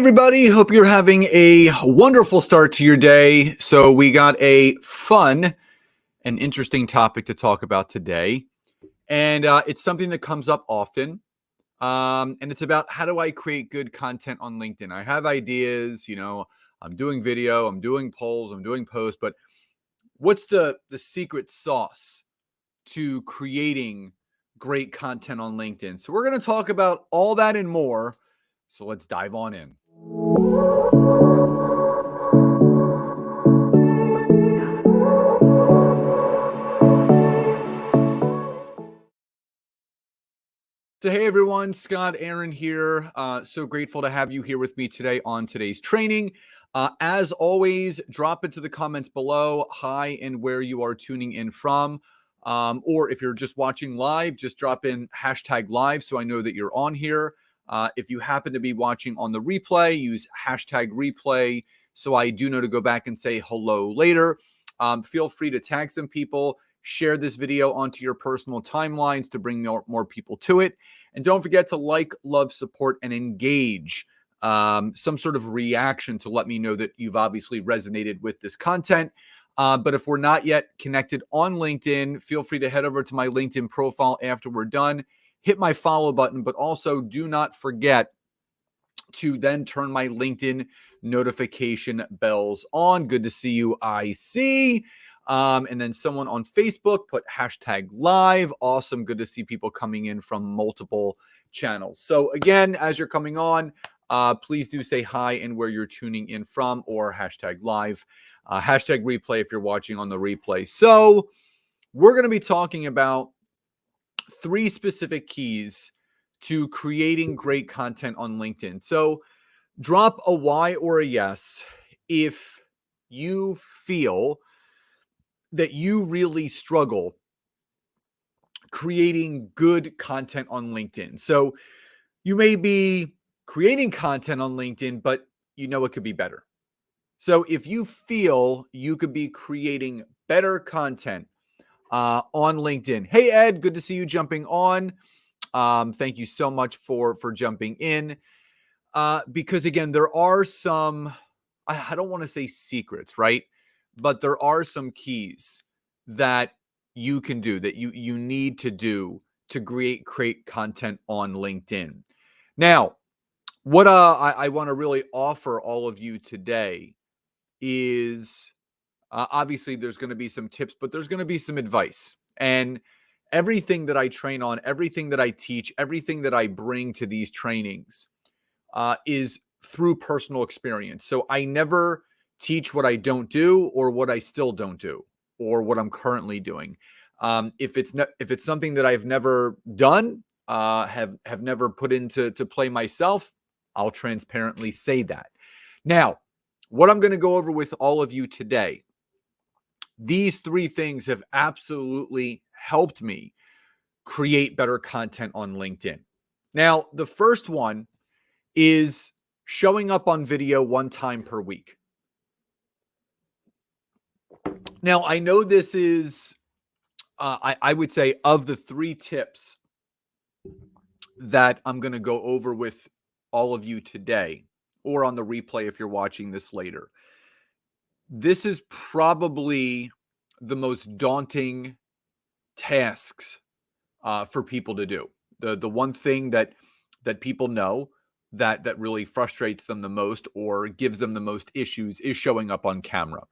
everybody. Hope you're having a wonderful start to your day. So we got a fun and interesting topic to talk about today. And it's something that comes up often. And it's about how do I create good content on LinkedIn? I have ideas, I'm doing video, I'm doing polls, I'm doing posts, but what's the secret sauce to creating great content on LinkedIn? So we're going to talk about all that and more. So let's dive on in. So hey everyone, Scott Aaron here. So grateful to have you here with me today on today's training. As always, drop into the comments below hi and where you are tuning in from. Or if you're just watching live, just drop in #live so I know that you're on here. If you happen to be watching on the replay, use #replay so I do know to go back and say hello later. Feel free to tag some people. Share this video onto your personal timelines to bring more people to it. And don't forget to like, love, support, and engage. Some sort of reaction to let me know that you've obviously resonated with this content. But if we're not yet connected on LinkedIn, feel free to head over to my LinkedIn profile after we're done. Hit my follow button, but also do not forget to then turn my LinkedIn notification bells on. Good to see you, I see. And then someone on Facebook put #live. Awesome. Good to see people coming in from multiple channels. So again, as you're coming on, please do say hi and where you're tuning in from, or #live, #replay if you're watching on the replay. So we're going to be talking about 3 specific keys to creating great content on LinkedIn. So drop a Y or a yes if you feel that you really struggle creating good content on LinkedIn. So you may be creating content on LinkedIn, but you know it could be better. So if you feel you could be creating better content on LinkedIn, hey Ed, good to see you jumping on. Thank you so much for jumping in. Because again, there are some, I don't want to say secrets, right? But there are some keys that you can do, that you need to do to create content on LinkedIn. Now, what I want to really offer all of you today is obviously there's going to be some tips, but there's going to be some advice. And everything that I train on, everything that I teach, everything that I bring to these trainings is through personal experience. So I never teach what I don't do or what I still don't do or what I'm currently doing. If it's something that I've never done, have never put into play myself, I'll transparently say that. Now, what I'm going to go over with all of you today, these 3 things have absolutely helped me create better content on LinkedIn. Now, the first one is showing up on video 1 time per week. Now, I know this is, I would say, of the 3 tips that I'm going to go over with all of you today, or on the replay if you're watching this later. This is probably the most daunting tasks for people to do. The one thing that people know that really frustrates them the most or gives them the most issues is showing up on camera.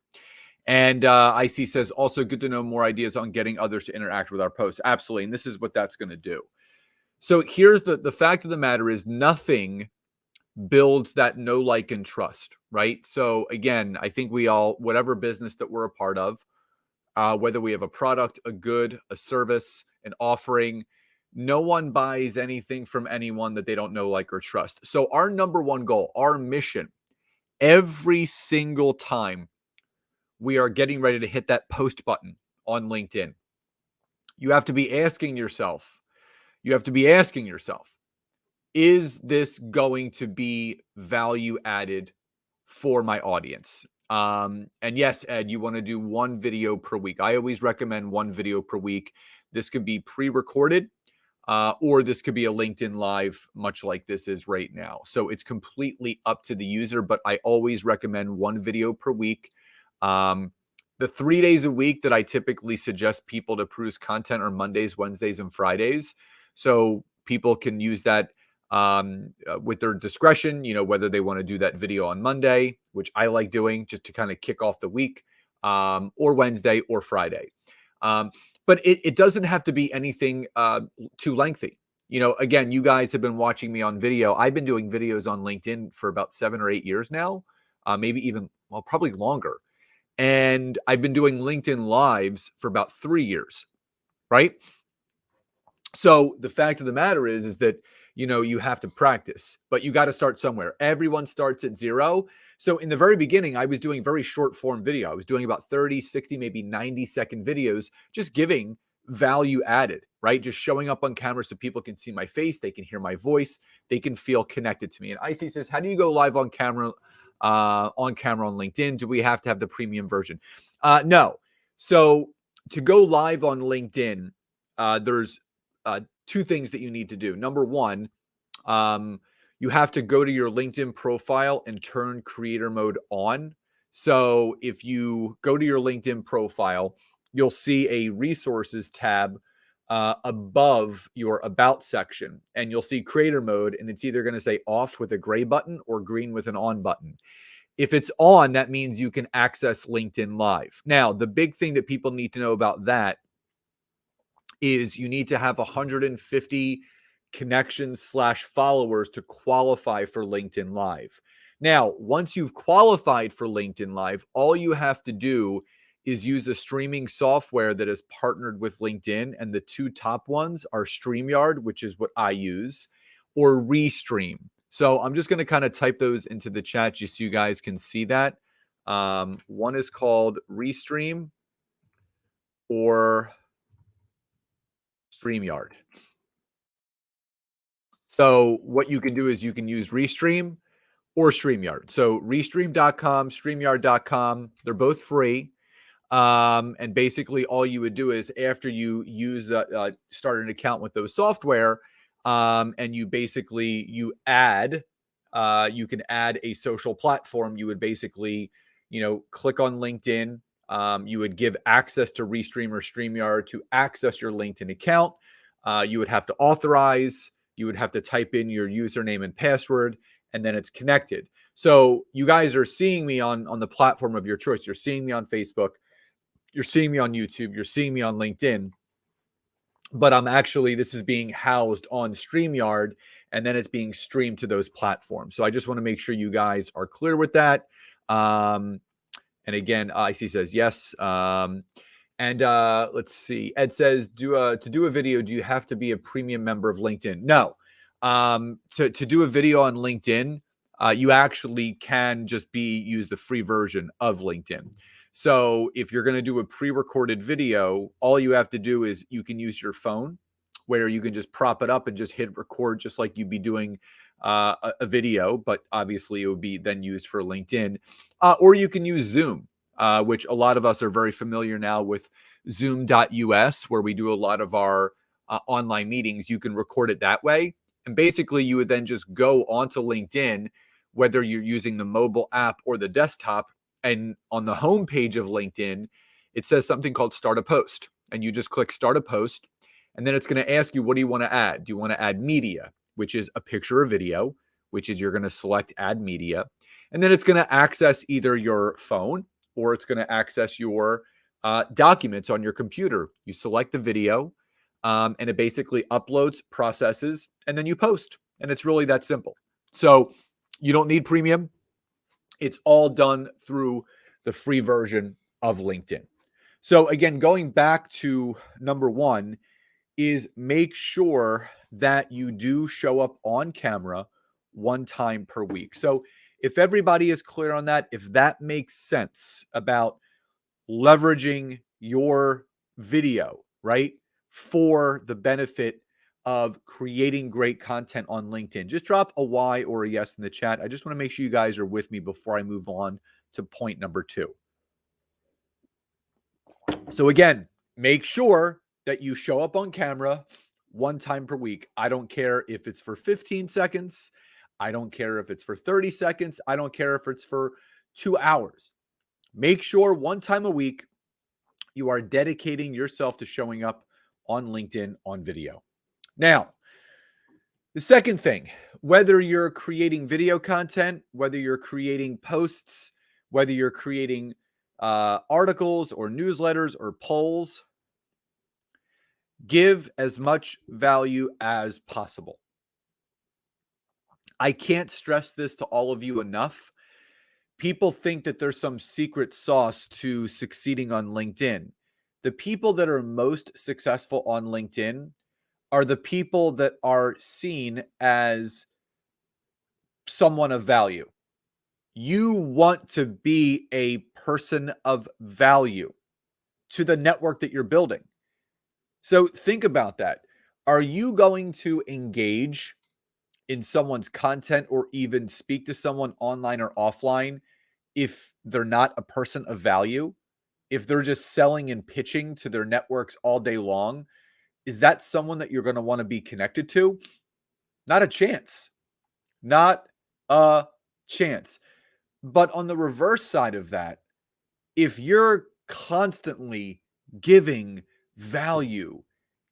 And IC says, also good to know more ideas on getting others to interact with our posts. Absolutely. And this is what that's going to do. So here's the fact of the matter is nothing builds that know, like, and trust, right? So again, I think we all, whatever business that we're a part of, whether we have a product, a good, a service, an offering, no one buys anything from anyone that they don't know, like, or trust. So our number one goal, our mission, every single time we are getting ready to hit that post button on LinkedIn, you have to be asking yourself, is this going to be value added for my audience? And yes, Ed, you want to do 1 video per week. I always recommend 1 video per week. This could be pre-recorded. or this could be a LinkedIn Live, much like this is right now. So it's completely up to the user, but I always recommend one video per week. The 3 days a week that I typically suggest people to produce content are Mondays, Wednesdays, and Fridays. So people can use that with their discretion, whether they want to do that video on Monday, which I like doing just to kind of kick off the week, or Wednesday or Friday. But it doesn't have to be anything too lengthy. Again, you guys have been watching me on video. I've been doing videos on LinkedIn for about 7 or 8 years now, maybe even, well, probably longer. And I've been doing LinkedIn Lives for about 3 years, right? So the fact of the matter is that, you have to practice, but you got to start somewhere. Everyone starts at zero. So in the very beginning, I was doing very short form video. I was doing about 30, 60, maybe 90-second videos, just giving value added, right? Just showing up on camera so people can see my face, they can hear my voice, they can feel connected to me. And Icy says, how do you go live on camera on LinkedIn? Do we have to have the premium version? No. So to go live on LinkedIn, there's two things that you need to do. Number one, you have to go to your LinkedIn profile and turn creator mode on. So if you go to your LinkedIn profile, you'll see a resources tab above your about section, and you'll see creator mode, and it's either going to say off with a gray button or green with an on button. If it's on, that means you can access LinkedIn Live. Now, the big thing that people need to know about that is you need to have 150 connections / followers to qualify for LinkedIn Live. Now, once you've qualified for LinkedIn Live, all you have to do is use a streaming software that is partnered with LinkedIn. And the two top ones are StreamYard, which is what I use, or Restream. So I'm just going to kind of type those into the chat just so you guys can see that. One is called Restream or StreamYard. So what you can do is you can use Restream or StreamYard. So Restream.com, StreamYard.com, they're both free. And basically all you would do is after you use the start an account with those software, and you add, you can add a social platform. You would basically, click on LinkedIn. You would give access to Restream or StreamYard to access your LinkedIn account. You would have to authorize. You would have to type in your username and password, and then it's connected. So you guys are seeing me on the platform of your choice. You're seeing me on Facebook. You're seeing me on YouTube. You're seeing me on LinkedIn. But this is being housed on StreamYard, and then it's being streamed to those platforms. So I just want to make sure you guys are clear with that. And again, IC says yes. Let's see. Ed says, to do a video, do you have to be a premium member of LinkedIn? No. To do a video on LinkedIn, you actually can just use the free version of LinkedIn. So if you're going to do a pre-recorded video, all you have to do is you can use your phone, where you can just prop it up and just hit record, just like you'd be doing a video, but obviously it would be then used for LinkedIn. Or you can use Zoom, which a lot of us are very familiar now with Zoom.us, where we do a lot of our online meetings. You can record it that way. And basically you would then just go onto LinkedIn, whether you're using the mobile app or the desktop. And on the home page of LinkedIn, it says something called Start a Post. And you just click Start a Post. And then it's going to ask you, what do you want to add? Do you want to add media, which is a picture or video, which is you're going to select Add Media. And then it's going to access either your phone or it's going to access your documents on your computer. You select the video, and it basically uploads, processes, and then you post. And it's really that simple. So you don't need premium. It's all done through the free version of LinkedIn. So again, going back to number one is make sure that you do show up on camera one time per week. So if everybody is clear on that, if that makes sense about leveraging your video, right, for the benefit of creating great content on LinkedIn, just drop a Y or a yes in the chat. I just want to make sure you guys are with me before I move on to point number two. So again, make sure that you show up on camera one time per week. I don't care if it's for 15 seconds. I don't care if it's for 30 seconds. I don't care if it's for 2 hours. Make sure one time a week you are dedicating yourself to showing up on LinkedIn on video. Now, the second thing, whether you're creating video content, whether you're creating posts, whether you're creating articles or newsletters or polls, give as much value as possible. I can't stress this to all of you enough. People think that there's some secret sauce to succeeding on LinkedIn. The people that are most successful on LinkedIn are the people that are seen as someone of value. You want to be a person of value to the network that you're building. So think about that. Are you going to engage in someone's content or even speak to someone online or offline if they're not a person of value? If they're just selling and pitching to their networks all day long, is that someone that you're going to want to be connected to? Not a chance. Not a chance. But on the reverse side of that, if you're constantly giving value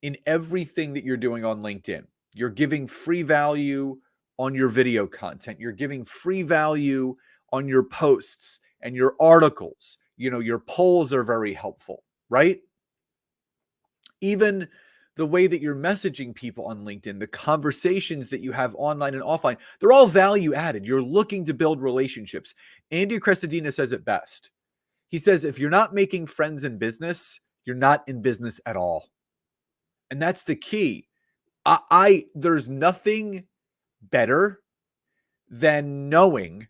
in everything that you're doing on LinkedIn, you're giving free value on your video content, you're giving free value on your posts and your articles, your polls are very helpful, right? Even the way that you're messaging people on LinkedIn, the conversations that you have online and offline, they're all value added. You're looking to build relationships. Andy Crestodina says it best. He says, if you're not making friends in business, you're not in business at all. And that's the key. There's nothing better than knowing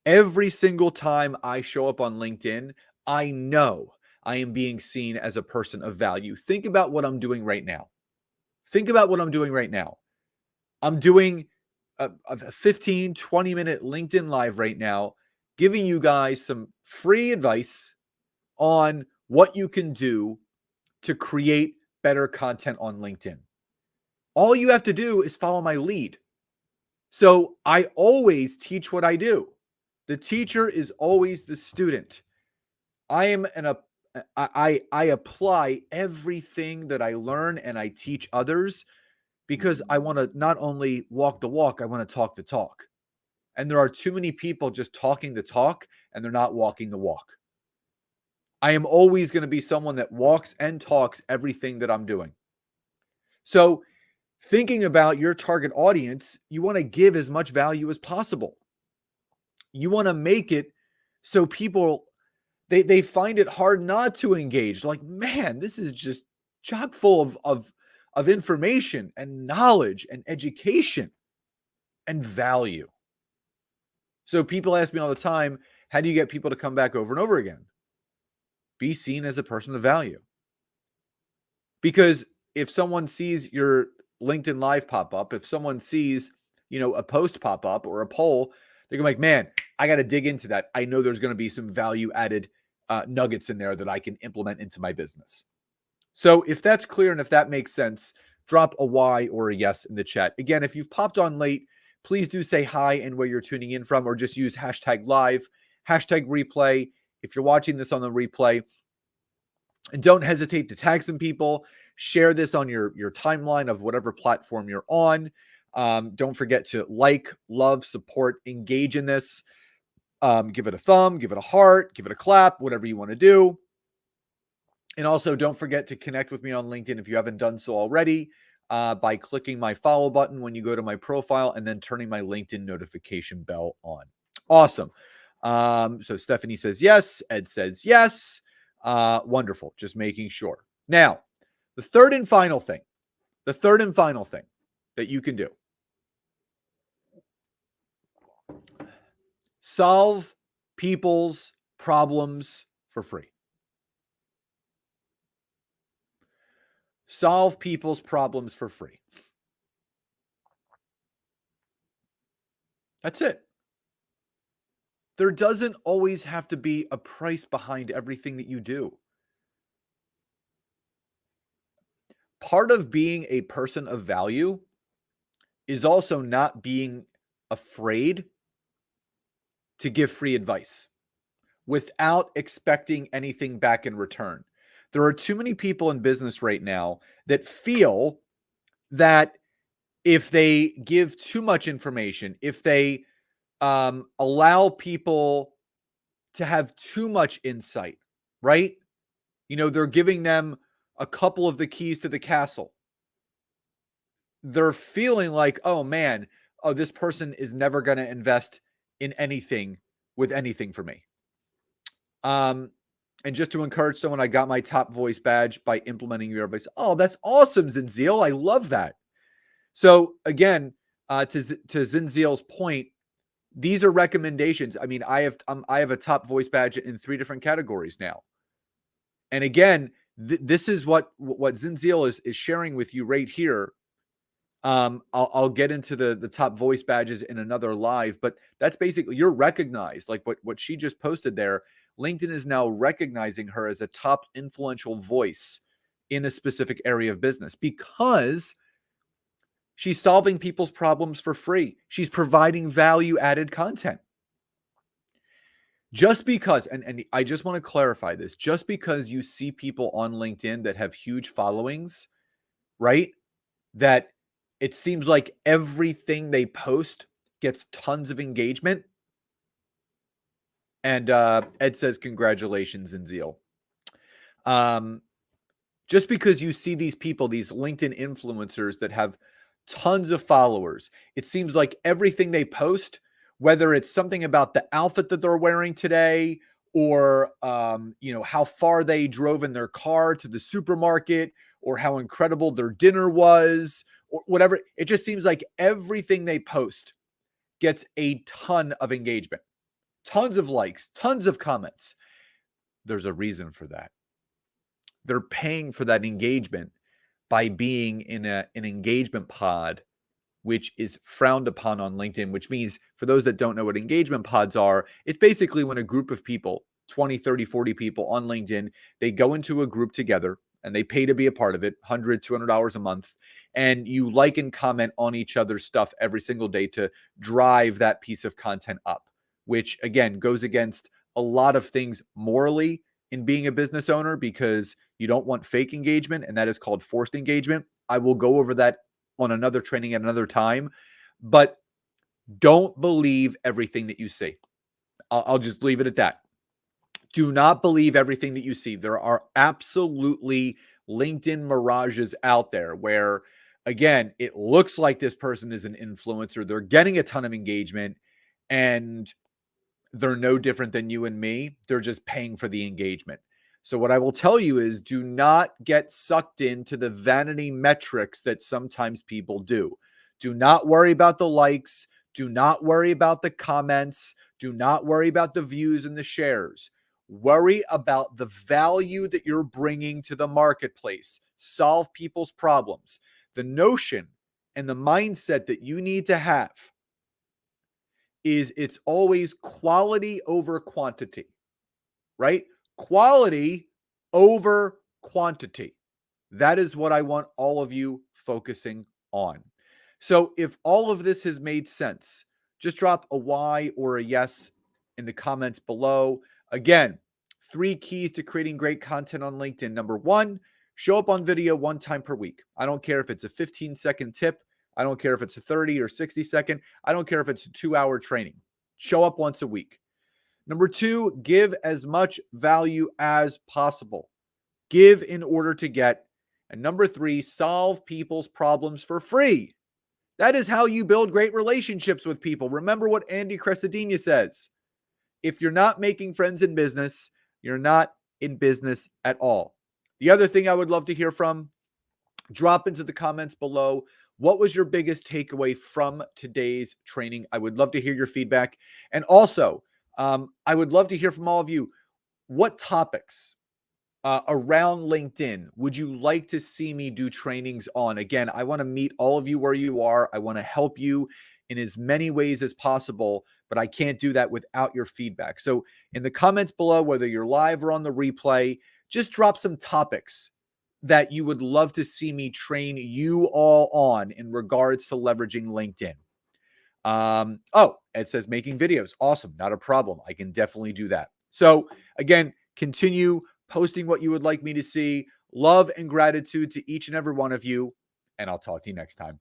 every single time I show up on LinkedIn, I know I am being seen as a person of value. Think about what I'm doing right now. I'm doing a 15, 20-minute LinkedIn Live right now, giving you guys some free advice on what you can do to create better content on LinkedIn. All you have to do is follow my lead. So I always teach what I do. The teacher is always the student. I apply everything that I learn and I teach others because I want to not only walk the walk, I want to talk the talk. And there are too many people just talking the talk and they're not walking the walk. I am always going to be someone that walks and talks everything that I'm doing. So thinking about your target audience, you want to give as much value as possible. You want to make it so people they find it hard not to engage. Like, man, this is just chock full of information and knowledge and education and value. So people ask me all the time, how do you get people to come back over and over again? Be seen as a person of value. Because if someone sees your LinkedIn Live pop up, if someone sees, a post pop up or a poll, they're going to be like, man, I got to dig into that. I know there's going to be some value added nuggets in there that I can implement into my business. So if that's clear and if that makes sense, drop a Y or a yes in the chat. Again, if you've popped on late, please do say hi and where you're tuning in from, or just use #live, #replay. If you're watching this on the replay, and don't hesitate to tag some people, share this on your timeline of whatever platform you're on. Don't forget to like, love, support, engage in this. Give it a thumb, give it a heart, give it a clap, whatever you want to do. And also don't forget to connect with me on LinkedIn if you haven't done so already by clicking my follow button when you go to my profile and then turning my LinkedIn notification bell on. Awesome. So Stephanie says yes. Ed says yes. Wonderful. Just making sure. Now, the third and final thing that you can do. Solve people's problems for free. Solve people's problems for free. That's it. There doesn't always have to be a price behind everything that you do. part of being a person of value is also not being afraid to give free advice without expecting anything back in return. There are too many people in business right now that feel that if they give too much information, if they allow people to have too much insight, right? They're giving them a couple of the keys to the castle. They're feeling like, oh man, this person is never going to invest in anything with anything for me. And just to encourage someone, I got my top voice badge by implementing your advice. Oh, that's awesome, Zinziel. I love that. So again, to Zinziel's point, these are recommendations. I mean, I have a top voice badge in 3 different categories now. And again, this is what Zinziel is sharing with you right here. I'll get into the top voice badges in another live, but that's basically, you're recognized. Like what she just posted there, LinkedIn is now recognizing her as a top influential voice in a specific area of business because she's solving people's problems for free. She's providing value-added content. Just because, and I just want to clarify this, just because you see people on LinkedIn that have huge followings, right? That it seems like everything they post gets tons of engagement. And Ed says, congratulations, Zinziel. Just because you see these people, these LinkedIn influencers that have tons of followers, it seems like everything they post, whether it's something about the outfit that they're wearing today or, how far they drove in their car to the supermarket or how incredible their dinner was or whatever, it just seems like everything they post gets a ton of engagement, tons of likes, tons of comments. There's a reason for that. They're paying for that engagement by being in an engagement pod, which is frowned upon on LinkedIn, which means, for those that don't know what engagement pods are, it's basically when a group of people, 20, 30, 40 people on LinkedIn, they go into a group together and they pay to be a part of it, $100, $200 a month. And you like and comment on each other's stuff every single day to drive that piece of content up, which again goes against a lot of things morally in being a business owner, because you don't want fake engagement, and that is called forced engagement. I will go over that on another training at another time, but don't believe everything that you see. I'll just leave it at that. Do not believe everything that you see. There are absolutely LinkedIn mirages out there where, again, it looks like this person is an influencer. They're getting a ton of engagement and they're no different than you and me. They're just paying for the engagement. So what I will tell you is, do not get sucked into the vanity metrics that sometimes people do. Do not worry about the likes. Do not worry about the comments. Do not worry about the views and the shares. Worry about the value that you're bringing to the marketplace. Solve people's problems. The notion and the mindset that you need to have is it's always quality over quantity, right? Quality over quantity. That is what I want all of you focusing on. So if all of this has made sense, just drop a Y or a yes in the comments below. Again, 3 keys to creating great content on LinkedIn. Number 1, show up on video 1 time per week. I don't care if it's a 15-second tip. I don't care if it's a 30 or 60-second. I don't care if it's a 2-hour training. Show up once a week. Number 2, give as much value as possible. Give in order to get. And number 3, solve people's problems for free. That is how you build great relationships with people. Remember what Andy Crestodina says. If you're not making friends in business, you're not in business at all. The other thing I would love to hear from, drop into the comments below. What was your biggest takeaway from today's training? I would love to hear your feedback. And also, I would love to hear from all of you. What topics around LinkedIn would you like to see me do trainings on? Again, I want to meet all of you where you are. I want to help you in as many ways as possible, but I can't do that without your feedback. So in the comments below, whether you're live or on the replay, just drop some topics that you would love to see me train you all on in regards to leveraging LinkedIn? Oh, it says making videos. Awesome. Not a problem. I can definitely do that. So again, continue posting what you would like me to see. Love and gratitude to each and every one of you. And I'll talk to you next time.